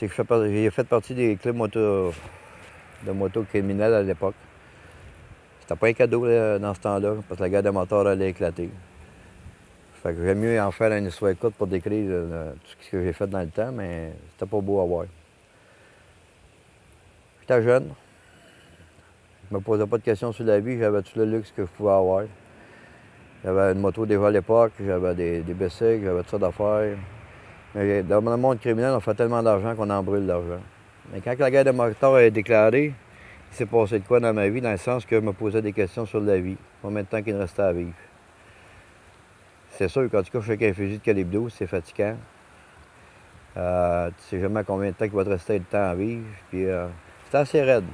c'est que j'ai fait partie des clubs de moto criminels à l'époque. C'était pas un cadeau là, dans ce temps-là, parce que la guerre des motards allait éclater. Fait que j'aime mieux en faire une histoire courte pour décrire tout ce que j'ai fait dans le temps, mais c'était pas beau à voir. J'étais jeune, je me posais pas de questions sur la vie, j'avais tout le luxe que je pouvais avoir. J'avais une moto déjà à l'époque, j'avais des bicycles, j'avais tout ça d'affaires. Mais dans le monde criminel, on fait tellement d'argent qu'on en brûle l'argent. Mais quand la guerre des motards est déclarée, il s'est passé de quoi dans ma vie, dans le sens que je me posais des questions sur la vie, combien de temps qu'il me restait à vivre. C'est sûr, quand tu couches avec un fusil de calibre 12, c'est fatigant. Tu sais jamais combien de temps il va te rester de temps à vivre. Puis c'était assez raide.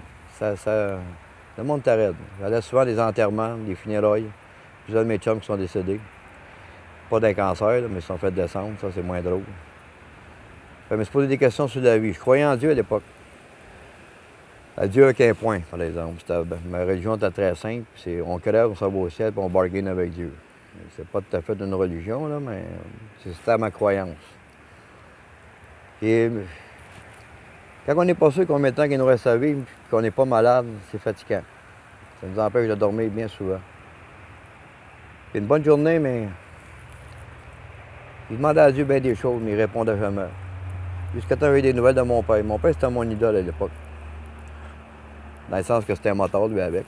Le monde était raide. J'allais souvent à des enterrements, des funérailles. Plusieurs de mes chums qui sont décédés. Pas d'un cancer, là, mais ils se sont fait descendre, ça c'est moins drôle. Je me suis posé des questions sur la vie. Je croyais en Dieu à l'époque. À Dieu avec un point, par exemple. Ma religion était très simple. On crève, on s'en va au ciel, puis on bargaine avec Dieu. C'est pas tout à fait une religion, là, mais c'était ma croyance. Et quand on n'est pas sûr combien de temps il nous reste à vivre, et qu'on n'est pas malade, c'est fatigant. Ça nous empêche de dormir bien souvent. C'est une bonne journée, mais il demandait à Dieu bien des choses, mais il répondait jamais. Jusqu'à temps, j'ai eu des nouvelles de mon père. Mon père, c'était mon idole à l'époque. Dans le sens que c'était un motard, lui, avec.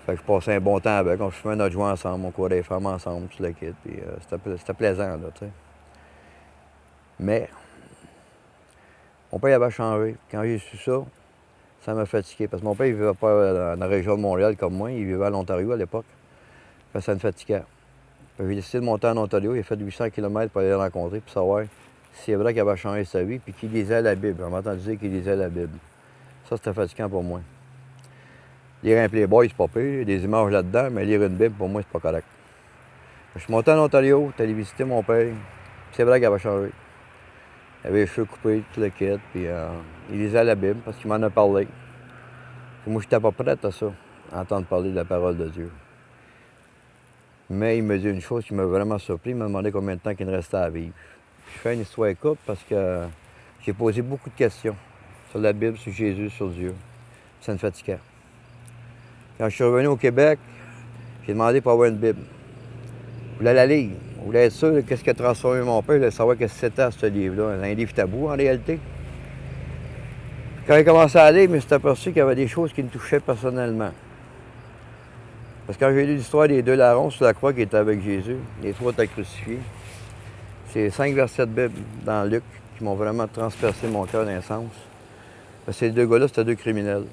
Fait que je passais un bon temps avec. On fumait notre joint ensemble, on courait les femmes ensemble, tout le kit. Puis c'était plaisant, là, tu sais. Mais, mon père avait changé. Quand j'ai su ça, ça m'a fatigué. Parce que mon père, il vivait pas dans la région de Montréal comme moi. Il vivait à l'Ontario à l'époque. Fait que ça me fatiguait. J'ai décidé de monter en Ontario. Il a fait 800 km pour aller le rencontrer, pour savoir si c'est vrai qu'il avait changé sa vie, puis qu'il lisait la Bible. On m'a entendu dire qu'il lisait la Bible. Ça, c'était fatigant pour moi. Lire un Playboy, c'est pas pire. Il y a des images là-dedans, mais lire une Bible, pour moi, c'est pas correct. Je suis monté en Ontario, j'étais allé visiter mon père. Puis c'est vrai qu'il avait changé. Il avait les cheveux coupés, tout le kit, puis il lisait la Bible parce qu'il m'en a parlé. Puis moi, j'étais pas prête à ça, à entendre parler de la parole de Dieu. Mais il me dit une chose qui m'a vraiment surpris. Il m'a demandé combien de temps il me restait à vivre. Puis je fais une histoire courte parce que j'ai posé beaucoup de questions sur la Bible, sur Jésus, sur Dieu. Puis ça me fatiguait. Quand je suis revenu au Québec, j'ai demandé pour avoir une Bible. Je voulais la lire. Je voulais être sûr de qu'est-ce qui a transformé mon père, de savoir qu'est-ce que c'était ce livre-là. Un livre tabou, en réalité. Puis quand j'ai commencé à lire, je me suis aperçu qu'il y avait des choses qui me touchaient personnellement. Parce que quand j'ai lu l'histoire des deux larrons sur la croix qui étaient avec Jésus, les trois étaient crucifiés, c'est 5 versets de Bible dans Luc qui m'ont vraiment transpercé mon cœur d'un sens. Parce que ces deux gars-là, c'était deux criminels.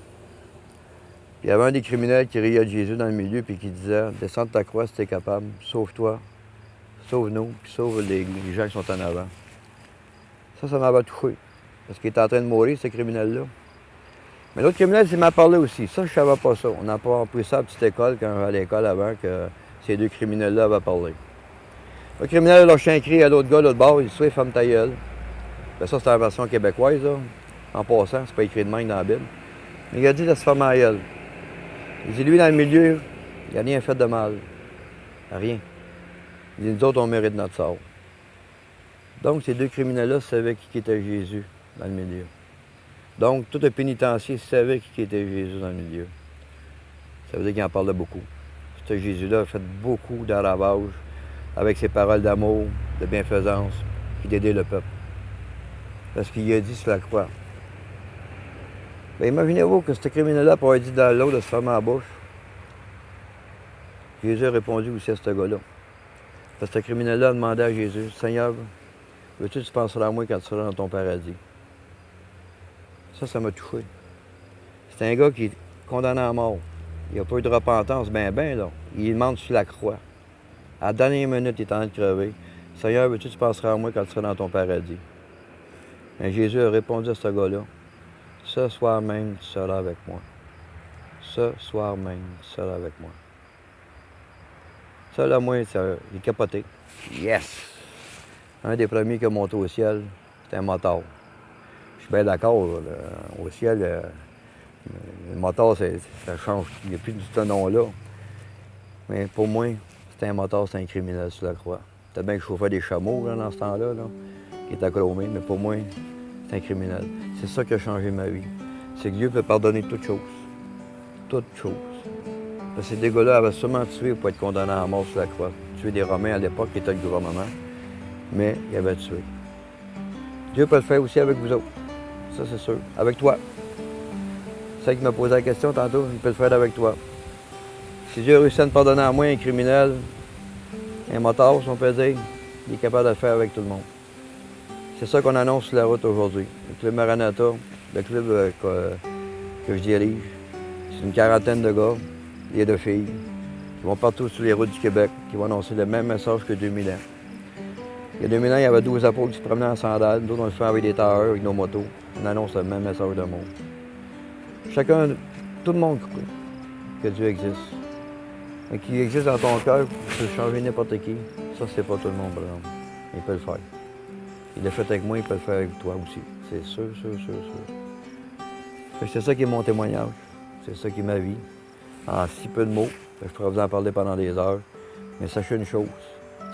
Puis il y avait un des criminels qui riait de Jésus dans le milieu puis qui disait « Descends de ta croix si t'es capable, sauve-toi, sauve-nous, puis sauve les gens qui sont en avant. » Ça m'avait touché. Parce qu'il était en train de mourir, ce criminel-là. Mais l'autre criminel, il m'a parlé aussi. Ça, je savais pas ça. On n'a pas appris ça à la petite école, quand j'allais à l'école avant, que ces deux criminels-là avaient parlé. Le criminel a lâché un cri à l'autre gars, l'autre bord, il dit « Sois femme ta gueule. » Ben ça, c'est la version québécoise, là. En passant, c'est pas écrit de même dans la Bible. Mais il a dit « Laisse faire ma gueule. » Il dit « Lui, dans le milieu, il n'a rien fait de mal. Rien. » Il dit « Nous autres, on mérite notre sort. » Donc, ces deux criminels-là savaient qui était Jésus dans le milieu. Donc, tout le pénitencier savait qui était Jésus dans le milieu. Ça veut dire qu'il en parlait beaucoup. Ce Jésus-là a fait beaucoup de ravages avec ses paroles d'amour, de bienfaisance, et d'aider le peuple. Parce qu'il a dit sur la croix. Bien, imaginez-vous que ce criminel-là pourrait dire dans l'eau de se fermer la bouche. Jésus a répondu aussi à ce gars-là. Parce que ce criminel-là a demandé à Jésus, « Seigneur, veux-tu que tu penseras à moi quand tu seras dans ton paradis? » Ça m'a touché. C'est un gars qui est condamné à mort. Il n'a pas eu de repentance, là. Il demande sur la croix. À la dernière minute, il est en train de crever. « Seigneur, veux-tu que tu penseras à moi quand tu seras dans ton paradis? » Mais Jésus a répondu à ce gars-là, « Ce soir même, tu seras avec moi. Ce soir même, tu seras avec moi. » Ça, là, moi, il est capoté. Yes! Un des premiers qui a monté au ciel, c'était un motard. Je suis bien d'accord, au ciel, le motard, ça change. Il n'y a plus du ce nom-là. Mais pour moi, c'était un motard, c'était un criminel sur la croix. C'était bien que je chauffais des chameaux là, dans ce temps-là, qui étaient chromés, mais pour moi, c'est un criminel. C'est ça qui a changé ma vie. C'est que Dieu peut pardonner toutes choses. Toutes choses. Parce que ces gars-là avaient sûrement tué pour être condamnés à mort sur la croix. Tuer des Romains à l'époque qui étaient le gouvernement. Mais ils avaient tué. Dieu peut le faire aussi avec vous autres. Ça, c'est sûr. Avec toi. C'est qui m'a posé la question tantôt, il peut le faire avec toi. Si Dieu a réussi à me pardonner à moi, un criminel, un motard, si on peut dire, il est capable de le faire avec tout le monde. C'est ça qu'on annonce sur la route aujourd'hui. Le Club Maranatha, le club que je dirige, c'est une quarantaine de gars et de filles qui vont partout sur les routes du Québec, qui vont annoncer le même message que 2000 ans. Il y a 2000 ans, il y avait 12 apôtres qui se promenaient en sandales. Nous, on le fait avec des tailleurs, avec nos motos. On annonce le même message de monde. Chacun, tout le monde croit que Dieu existe. Et qu'il existe dans ton cœur, tu peux changer n'importe qui. Ça, c'est pas tout le monde, par exemple. Il peut le faire. Il l'a fait avec moi, il peut le faire avec toi aussi. C'est sûr, sûr, sûr, sûr. C'est ça qui est mon témoignage. C'est ça qui est ma vie. En si peu de mots, je pourrais vous en parler pendant des heures. Mais sachez une chose,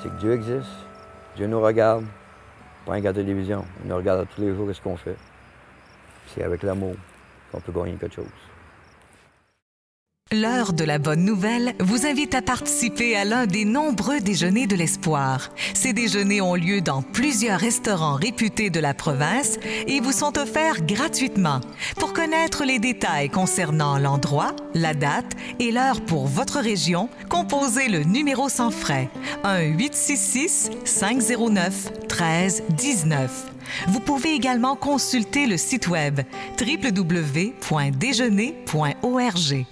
c'est que Dieu existe. Dieu nous regarde, pas rien qu'à la télévision. Il nous regarde tous les jours, qu'est-ce qu'on fait. C'est avec l'amour qu'on peut gagner quelque chose. L'heure de la bonne nouvelle vous invite à participer à l'un des nombreux déjeuners de l'espoir. Ces déjeuners ont lieu dans plusieurs restaurants réputés de la province et vous sont offerts gratuitement. Pour connaître les détails concernant l'endroit, la date et l'heure pour votre région, composez le numéro sans frais 1-866-509-1319. Vous pouvez également consulter le site web www.déjeuner.org.